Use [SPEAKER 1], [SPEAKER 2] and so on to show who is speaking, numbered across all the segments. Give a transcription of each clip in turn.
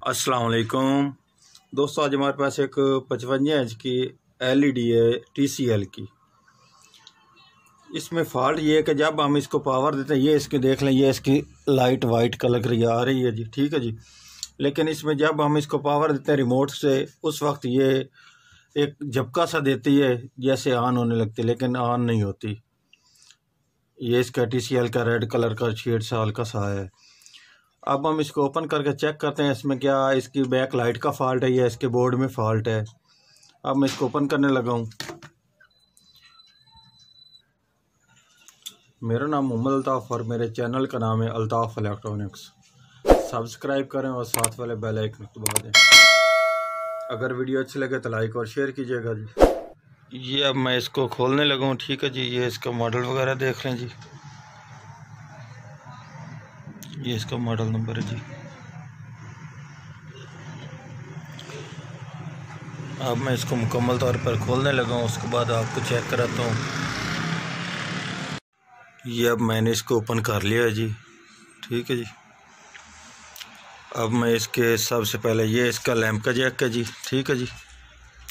[SPEAKER 1] अस्सलाम वालेकुम दोस्तों, आज हमारे पास एक 55 इंच की एलईडी है TCL की। इसमें फॉल्ट ये है कि जब हम इसको पावर देते हैं, ये इसके देख लें, ये इसकी लाइट वाइट कलर की आ रही है जी, ठीक है जी। लेकिन इसमें जब हम इसको पावर देते हैं रिमोट से, उस वक्त ये एक झपका सा देती है जैसे ऑन होने लगती है, लेकिन ऑन नहीं होती। ये इसका TCL का रेड कलर का शेड सा हल्का सा है। अब हम इसको ओपन करके चेक करते हैं इसमें क्या इसकी बैक लाइट का फॉल्ट है या इसके बोर्ड में फॉल्ट है। अब मैं इसको ओपन करने लगा हूँ। मेरा नाम मोहम्मद अल्ताफ़ और मेरे चैनल का नाम है अल्ताफ़ इलेक्ट्रॉनिक्स। सब्सक्राइब करें और साथ वाले बेल आइकन दबा दें। अगर वीडियो अच्छी लगे तो लाइक और शेयर कीजिएगा जी। ये अब मैं इसको खोलने लगा हूँ, ठीक है जी। ये इसका मॉडल वगैरह देख लें जी, ये इसका मॉडल नंबर है जी। अब मैं इसको मुकम्मल तौर पर खोलने लगा हूँ, उसके बाद आपको चेक कराता हूँ। ये अब मैंने इसको ओपन कर लिया है जी, ठीक है जी। अब मैं इसके सबसे पहले ये इसका लैंप का जैक है जी, ठीक है जी।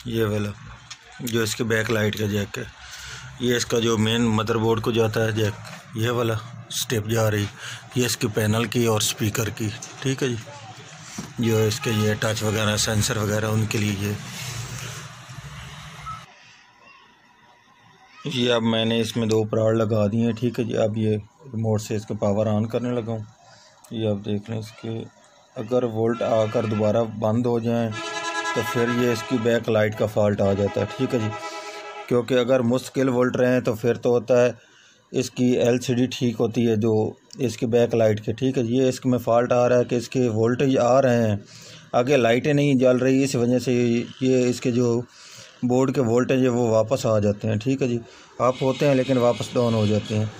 [SPEAKER 1] ये वाला जो इसके बैक लाइट का जैक है, ये इसका जो मेन मदरबोर्ड को जाता है जैक, ये वाला स्टेप जा रही, ये इसकी पैनल की और स्पीकर की, ठीक है जी। जो इसके ये टच वगैरह सेंसर वगैरह उनके लिए ये अब मैंने इसमें 2 पराड़ लगा दिए हैं, ठीक है जी। अब ये रिमोट से इसका पावर ऑन करने लगा हूँ। ये अब देख लें, इसके अगर वोल्ट आकर दोबारा बंद हो जाएं तो फिर ये इसकी बैक लाइट का फॉल्ट आ जाता है, ठीक है जी। क्योंकि अगर मुश्किल वोल्ट रहें तो फिर तो होता है इसकी LCD ठीक होती है जो इसकी बैक लाइट के, ठीक है। ये इसके में फ़ॉल्ट आ रहा है कि इसके वोल्टेज आ रहे हैं, आगे लाइटें नहीं जल रही, इस वजह से ये इसके जो बोर्ड के वोल्टेज है वो वापस आ जाते हैं, ठीक है जी। अप होते हैं लेकिन वापस डाउन हो जाते हैं।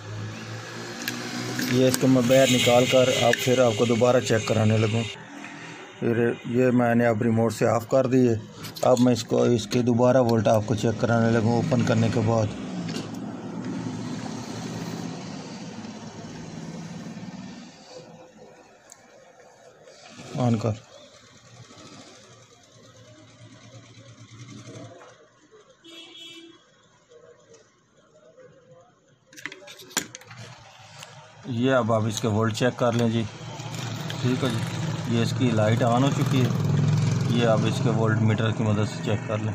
[SPEAKER 1] ये इसको मैं बाहर निकाल कर अब फिर आपको दोबारा चेक कराने लगूँ। फिर ये मैंने अब रिमोट से ऑफ़ कर दिए। अब मैं इसके दोबारा वोल्ट आपको चेक कराने लगूँ ओपन करने के बाद। ऑन कर। ये अब आप इसके वोल्ट चेक कर लें जी, ठीक है जी। ये इसकी लाइट ऑन हो चुकी है। ये आप इसके वोल्ट मीटर की मदद से चेक कर लें।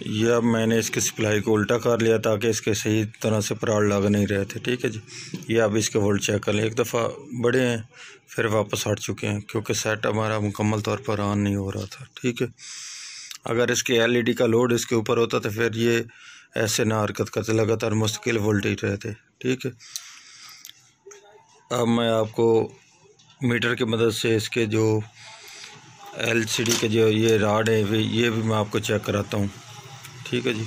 [SPEAKER 1] ये अब मैंने इसके सप्लाई को उल्टा कर लिया ताकि इसके सही तरह से पराड़ लग नहीं रहे थे, ठीक है जी। ये अब इसके वोल्ट चेक कर लें। एक दफ़ा बड़े हैं फिर वापस हट चुके हैं क्योंकि सेट हमारा मुकम्मल तौर पर ऑन नहीं हो रहा था, ठीक है। अगर इसके LED का लोड इसके ऊपर होता तो फिर ये ऐसे ना हरकत करते, लगातार मुश्किल वोल्टेज रहते, ठीक है। अब मैं आपको मीटर की मदद से इसके जो LCD के जो ये राड है ये भी मैं आपको चेक कराता हूँ, ठीक है जी।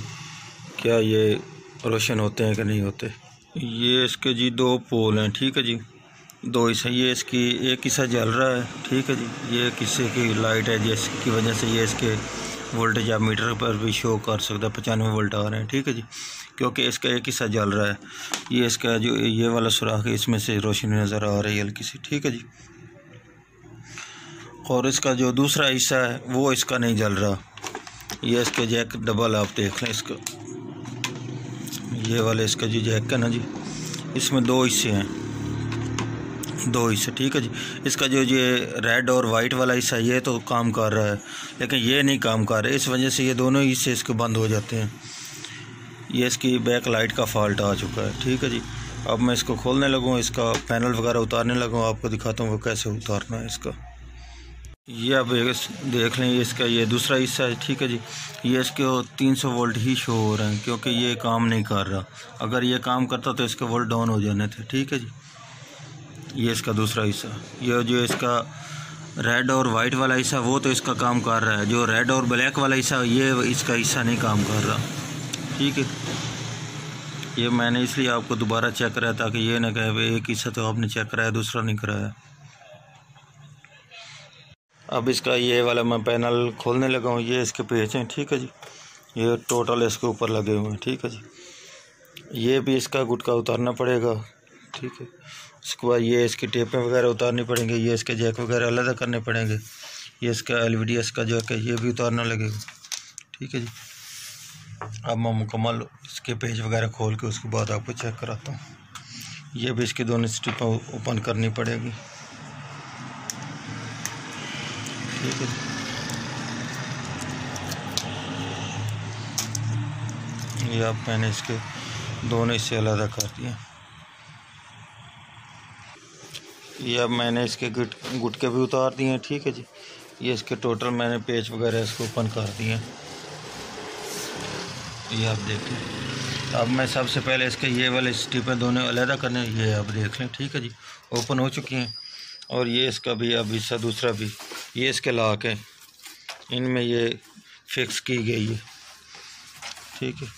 [SPEAKER 1] क्या ये रोशन होते हैं कि नहीं होते। ये इसके जी 2 पोल हैं, ठीक है जी। 2 हिस्से, ये इसकी एक हिस्सा जल रहा है, ठीक है जी। ये किसी की लाइट है जिसकी वजह से ये इसके वोल्टेज आप मीटर पर भी शो कर सकते हैं, 95 वोल्ट आ रहे हैं, ठीक है जी। क्योंकि इसका एक हिस्सा जल रहा है। ये इसका जो ये वाला सुराख है इसमें से रोशनी नज़र आ रही है हल्की सी, ठीक है जी। और इसका जो दूसरा हिस्सा है वो इसका नहीं जल रहा। ये इसके जैक डबल आप देख लें, इसका ये वाले इसका जो जैक है ना जी, इसमें 2 हिस्से हैं, 2 हिस्से, ठीक है जी। इसका जो ये रेड और वाइट वाला हिस्सा ये तो काम कर रहा है लेकिन ये नहीं काम कर रहा है, इस वजह से ये दोनों हिस्से इसके बंद हो जाते हैं। ये इसकी बैक लाइट का फॉल्ट आ चुका है, ठीक है जी। अब मैं इसको खोलने लगूँ, इसका पैनल वगैरह उतारने लगूँ, आपको दिखाता हूँ वो कैसे उतारना है इसका। ये अब देख लें, इसका ये दूसरा हिस्सा है, ठीक है जी। ये इसके 300 वोल्ट ही शो हो रहे हैं क्योंकि ये काम नहीं कर रहा। अगर ये काम करता तो इसके वोल्ट डाउन हो जाने थे, ठीक है जी। ये इसका दूसरा हिस्सा, ये जो इसका रेड और वाइट वाला हिस्सा वो तो इसका काम कर रहा है, जो रेड और ब्लैक वाला हिस्सा ये इसका हिस्सा नहीं काम कर रहा, ठीक है। ये मैंने इसलिए आपको दोबारा चेक कराया ताकि ये ना कहे भाई एक हिस्सा तो आपने चेक कराया दूसरा नहीं कराया। अब इसका ये वाला मैं पैनल खोलने लगा हूँ। ये इसके पेच हैं, ठीक है जी। ये टोटल इसके ऊपर लगे हुए हैं, ठीक है जी। ये भी इसका गुटका उतारना पड़ेगा, ठीक है। उसके बाद ये इसकी टेपें वगैरह उतारनी पड़ेंगे, ये इसके जैक वगैरह अलग करने पड़ेंगे, ये इसका LVDS का जैक है ये भी उतारना लगेगा। ठीक है जी। अब मैं मुकम्मल इसके पेज वगैरह खोल के उसके बाद आपको चेक कराता हूँ। ये भी इसकी दोनों स्ट्रिपें ओपन करनी पड़ेगी। ठीक है जी। ये अब मैंने इसके दोनों हिस्से अलग कर दिए। ये अब मैंने इसके गुटके भी उतार दिए हैं। ठीक है जी। ये इसके टोटल मैंने पेज वगैरह इसको ओपन कर दिए हैं। ये आप देखें। अब मैं सबसे पहले इसके ये वाले स्ट्रिपें दोनों अलग करने, ये आप देख लें। ठीक है जी। ओपन हो चुकी हैं। और ये इसका भी अब हिस्सा दूसरा भी, ये इसके लॉक है, इनमें ये फिक्स की गई है। ठीक है।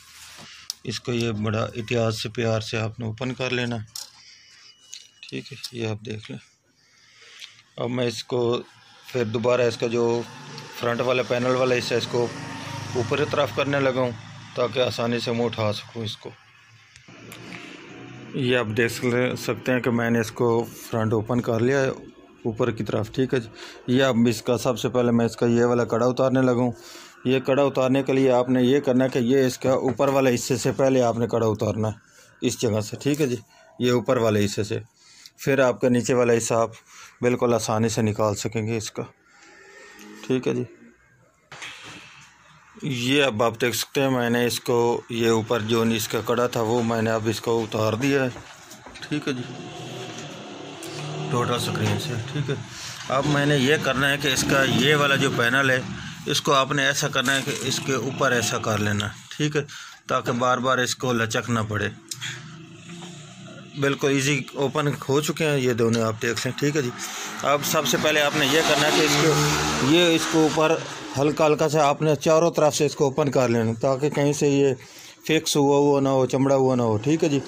[SPEAKER 1] इसको ये बड़ा एहतियात से प्यार से आपने ओपन कर लेना। ठीक है। ये आप देख लें। अब मैं इसको फिर दोबारा इसका जो फ्रंट वाला पैनल वाला हिस्सा इसको ऊपर की तरफ करने लगा हूँ ताकि आसानी से मैं उठा सकूँ इसको। ये आप देख सकते हैं कि मैंने इसको फ्रंट ओपन कर लिया है ऊपर की तरफ। ठीक है जी। ये अब इसका सबसे पहले मैं इसका ये वाला कड़ा उतारने लगा हूँ। ये कड़ा उतारने के लिए आपने ये करना है कि ये इसका ऊपर वाले हिस्से से पहले आपने कड़ा उतारना है इस जगह से। ठीक है जी। ये ऊपर वाले हिस्से से, फिर आपका नीचे वाला हिस्सा आप बिल्कुल आसानी से निकाल सकेंगे इसका। ठीक है जी। ये अब आप देख सकते हैं मैंने इसको ये ऊपर जो इसका कड़ा था वो मैंने अब इसको उतार दिया है। ठीक है जी। टोटल स्क्रीन से। ठीक है। अब मैंने ये करना है कि इसका ये वाला जो पैनल है इसको आपने ऐसा करना है कि इसके ऊपर ऐसा कर लेना। ठीक है। ताकि बार बार इसको लचक ना पड़े। बिल्कुल इजी ओपन हो चुके हैं ये दोनों, आप देख लें। ठीक है जी। अब सबसे पहले आपने ये करना है कि इसको ऊपर हल्का हल्का से आपने चारों तरफ से इसको ओपन कर लेना ताकि कहीं से ये फिक्स हुआ ना हो, चमड़ा हुआ ना हो। ठीक है जी।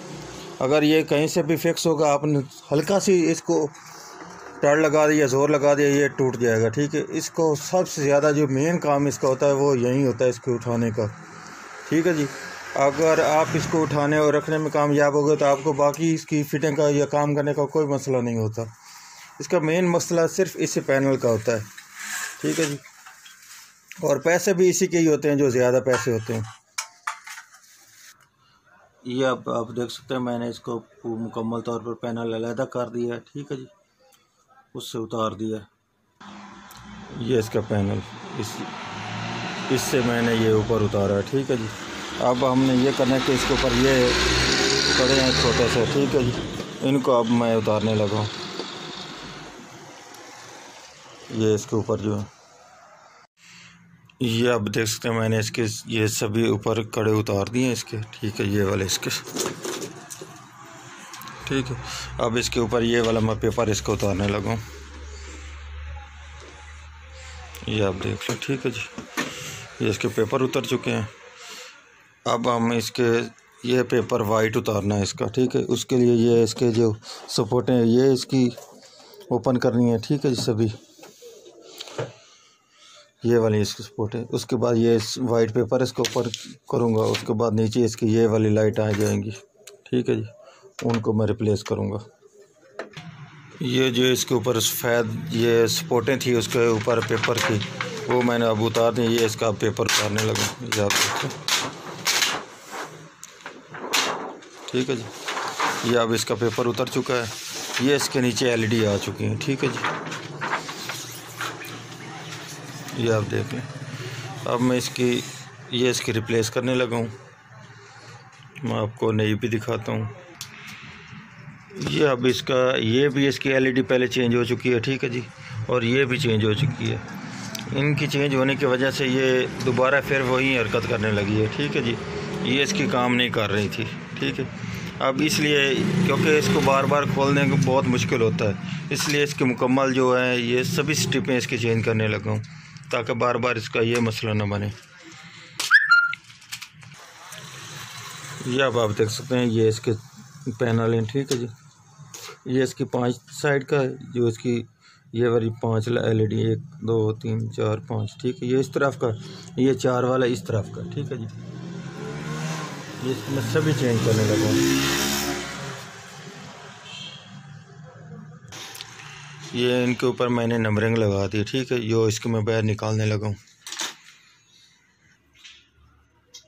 [SPEAKER 1] अगर ये कहीं से भी फिक्स होगा आपने हल्का सी इसको टड़ लगा दिया, ज़ोर लगा दिया, ये टूट जाएगा। ठीक है। इसको सबसे ज़्यादा जो मेन काम इसका होता है वो यही होता है इसको उठाने का। ठीक है जी। अगर आप इसको उठाने और रखने में कामयाब हो गए तो आपको बाकी इसकी फिटिंग का या काम करने का कोई मसला नहीं होता। इसका मेन मसला सिर्फ इसी पैनल का होता है। ठीक है जी। और पैसे भी इसी के ही होते हैं जो ज़्यादा पैसे होते हैं। ये अब आप देख सकते हैं मैंने इसको मुकम्मल तौर पर पैनल अलहदा कर दिया है। ठीक है जी। उससे उतार दिया। ये इसका पैनल इससे मैंने ये ऊपर उतारा है। ठीक है जी। अब हमने ये करना है कि इसके ऊपर ये कड़े हैं छोटे से। ठीक है जी। इनको अब मैं उतारने लगा हूँ। ये इसके ऊपर जो है ये आप देख सकते हैं मैंने इसके ये सभी ऊपर कड़े उतार दिए हैं इसके। ठीक है। ये वाले इसके। ठीक है। अब इसके ऊपर ये वाला मैं पेपर इसको उतारने लगा हूँ। ये आप देख लो। ठीक है जी। ये इसके पेपर उतर चुके हैं। अब हम इसके ये पेपर वाइट उतारना है इसका। ठीक है। उसके लिए ये इसके जो सपोर्टें हैं ये इसकी ओपन करनी है। ठीक है जी। सभी ये वाली इसकी सपोर्ट है। उसके बाद ये वाइट पेपर इसके ऊपर करूँगा। उसके बाद नीचे इसकी ये वाली लाइट आ जाएंगी। ठीक है जी। उनको मैं रिप्लेस करूँगा। ये जो इसके ऊपर सफ़ेद ये सपोर्टें थी उसके ऊपर पेपर की वो मैंने अब उतार दी। ये इसका पेपर उतारने लगा। ये आप देखते हैं। ठीक है जी। ये अब इसका पेपर उतर चुका है। ये इसके नीचे LED आ चुकी हैं। ठीक है जी। ये आप देख लें। अब मैं इसकी रिप्लेस करने लगा हूँ। मैं आपको नई भी दिखाता हूँ। ये अब ये भी इसकी LED पहले चेंज हो चुकी है। ठीक है जी। और ये भी चेंज हो चुकी है। इनकी चेंज होने की वजह से ये दोबारा फिर वही हरकत करने लगी है। ठीक है जी। ये इसकी काम नहीं कर रही थी। ठीक है। अब इसलिए क्योंकि इसको बार बार खोलने को बहुत मुश्किल होता है इसलिए इसके मुकम्मल जो है ये सभी स्ट्रिपें इसकी चेंज करने लगा हूँ ताकि बार बार इसका ये मसला ना बने। ये अब आप देख सकते हैं ये इसके पैनल हैं। ठीक है जी। ये इसकी 5 साइड का है जो इसकी ये वाली 5 LED 1 2 3 4 5। ठीक है। ये इस तरफ का, ये 4 वाला इस तरफ का। ठीक है जी। ये मैं सभी चेंज करने लगा हूँ। ये इनके ऊपर मैंने नंबरिंग लगा दी, ठीक है। जो इसको मैं बाहर निकालने लगा हूँ।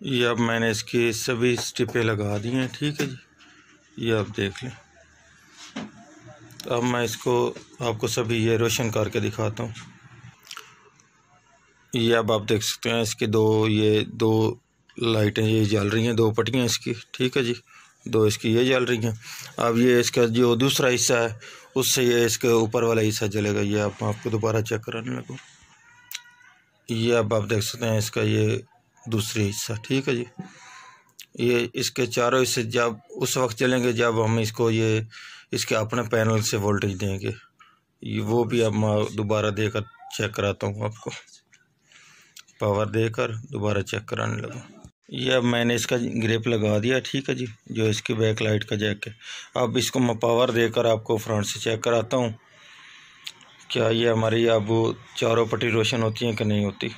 [SPEAKER 1] ये अब मैंने इसकी सभी स्टिपें लगा दी हैं, ठीक है जी। ये आप देख लें। अब मैं इसको आपको सभी ये रोशन करके दिखाता हूँ। ये अब आप देख सकते हैं इसके दो लाइटें ये जल रही हैं, 2 पट्टियाँ इसकी, ठीक है जी। 2 इसकी ये जल रही हैं। अब ये इसका जो दूसरा हिस्सा है उससे ये इसके ऊपर वाला हिस्सा जलेगा। ये आपको दोबारा चेक कराने लगूँ। ये अब आप देख सकते हैं इसका ये दूसरी हिस्सा, ठीक है जी। ये इसके चारों हिस्से जब उस वक्त जलेंगे जब हम इसको ये इसके अपने पैनल से वोल्टेज देंगे। ये वो भी अब मैं दोबारा देकर चेक कराता हूँ आपको, पावर देकर दोबारा चेक कराने लगा। ये अब मैंने इसका ग्रिप लगा दिया, ठीक है जी, जो इसकी बैक लाइट का जैक है। अब इसको मैं पावर देकर आपको फ्रंट से चेक कराता हूँ क्या ये हमारी अब चारों पट्टी रोशन होती हैं कि नहीं होती।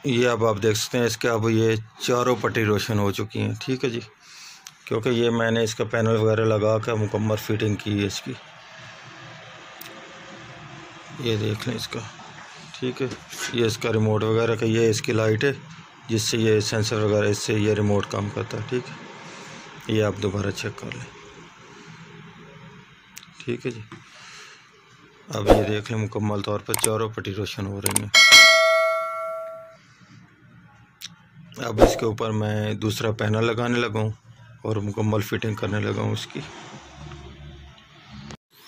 [SPEAKER 1] ये अब आप देख सकते हैं इसके अब ये चारों पट्टी रोशन हो चुकी हैं, ठीक है जी, क्योंकि ये मैंने इसका पैनल वगैरह लगा कर मुकम्मल फिटिंग की है इसकी। ये देख लें इसका, ठीक है। ये इसका रिमोट वगैरह का ये इसकी लाइट है जिससे ये सेंसर वगैरह इससे ये रिमोट काम करता है, ठीक है। ये आप दोबारा चेक कर लें, ठीक है जी। अब ये देख लें मुकम्मल तौर पर चारों पट्टी रोशन हो रही हैं। अब इसके ऊपर मैं दूसरा पैनल लगाने लगा हूँ और मुकम्मल फिटिंग करने लगा हूँ इसकी।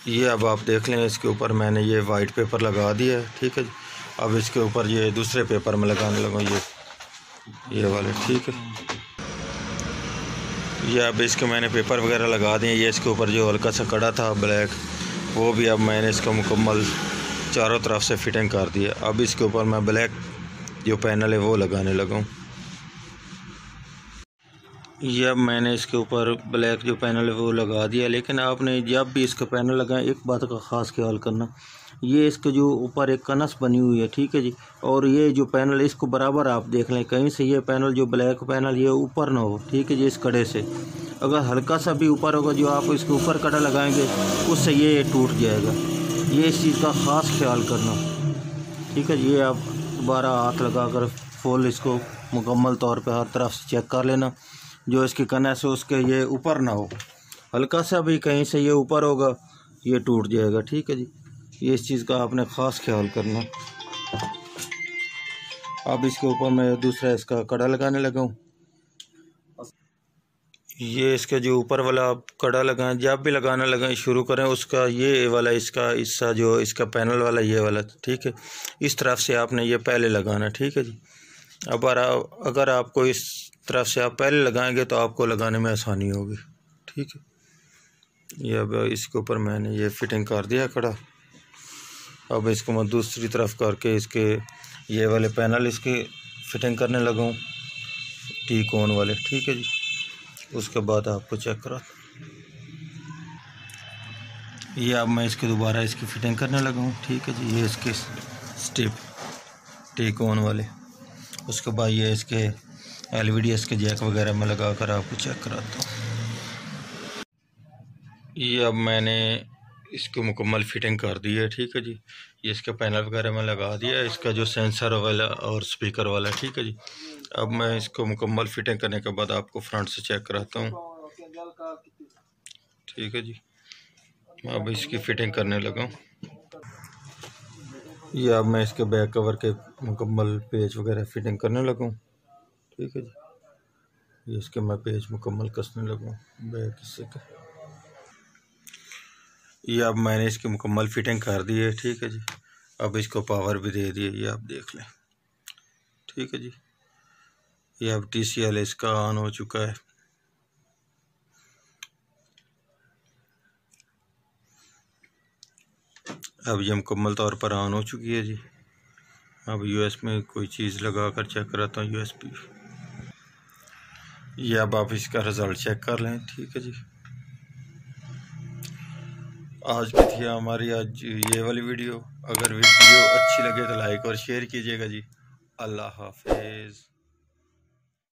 [SPEAKER 1] ये अब आप देख लें इसके ऊपर मैंने ये वाइट पेपर लगा दिया है, ठीक है। अब इसके ऊपर ये दूसरे पेपर में लगाने लगा हूँ ये वाले, ठीक है। ये अब इसके मैंने पेपर वगैरह लगा दिए। ये इसके ऊपर जो हल्का सा कड़ा था ब्लैक, वो भी अब मैंने इसका मुकम्मल चारों तरफ से फिटिंग कर दिया। अब इसके ऊपर मैं ब्लैक जो पैनल है वो लगाने लगा हूँ। ये अब मैंने इसके ऊपर ब्लैक जो पैनल है वो लगा दिया, लेकिन आपने जब भी इसका पैनल लगाएं एक बात का ख़ास ख्याल करना, ये इसके जो ऊपर एक कनस बनी हुई है, ठीक है जी, और ये जो पैनल इसको बराबर आप देख लें कहीं से ये पैनल जो ब्लैक पैनल ये ऊपर ना हो, ठीक है जी। इस कड़े से अगर हल्का सा भी ऊपर होगा जो आप इसके ऊपर कड़ा लगाएंगे उससे ये टूट जाएगा। ये इस चीज़ का ख़ास ख्याल करना, ठीक है। ये आप दोबारा हाथ लगा कर फुल इसको मुकम्मल तौर पर हर तरफ से चेक कर लेना, जो इसकी कनस है उसके ये ऊपर ना हो। हल्का सा भी कहीं से ये ऊपर होगा ये टूट जाएगा, ठीक है जी। ये इस चीज़ का आपने ख़ास ख्याल करना। अब इसके ऊपर मैं दूसरा इसका कड़ा लगाने लगा हूँ। ये इसके जो ऊपर वाला आप कड़ा लगाएं, जब भी लगाना लगाएं शुरू करें उसका ये वाला इसका हिस्सा जो इसका पैनल वाला ये वाला, ठीक है, इस तरफ से आपने ये पहले लगाना, ठीक है जी। अब अगर आपको इस तरफ से आप पहले लगाएंगे तो आपको लगाने में आसानी होगी, ठीक है। ये अब इसके ऊपर मैंने ये फिटिंग कर दिया कड़ा। अब इसको मैं दूसरी तरफ करके इसके ये वाले पैनल इसके फिटिंग करने लगा हूँ, टी कोन वाले, ठीक है जी। उसके बाद आपको चेक करा। ये अब मैं इसके दोबारा इसकी फिटिंग करने लगा हूँ, ठीक है जी। ये इसके स्टिप टी कोन वाले, उसके बाद ये इसके LVDS के जैक वगैरह में लगा कर आपको चेक कराता हूँ। ये अब मैंने इसको मुकम्मल फिटिंग कर दी है, ठीक है जी। ये इसके पैनल वगैरह में लगा दिया है, इसका जो सेंसर वाला और स्पीकर वाला, ठीक है जी। अब मैं इसको मुकम्मल फिटिंग करने के बाद आपको फ्रंट से चेक कराता हूँ, ठीक है जी। अब इसकी फिटिंग करने लगा हूँ। ये अब मैं इसके बैक कवर के मुकम्मल पेज वगैरह फिटिंग करने लगा हूँ, ठीक है जी। ये इसके मैं पेज मुकम्मल कसने लगा बैक हिस्से के। ये अब मैंने इसकी मुकम्मल फिटिंग कर दी है, ठीक है जी। अब इसको पावर भी दे दी है, ये आप देख लें, ठीक है जी। ये अब TCL इसका ऑन हो चुका है। अब ये मुकम्मल तौर पर ऑन हो चुकी है जी। अब US में कोई चीज़ लगा कर चेक कराता हूँ, USB। ये अब आप इसका रिज़ल्ट चेक कर लें, ठीक है जी। आज की थी हमारी आज ये वाली वीडियो। अगर वीडियो अच्छी लगे तो लाइक और शेयर कीजिएगा जी। अल्लाह हाफिज़।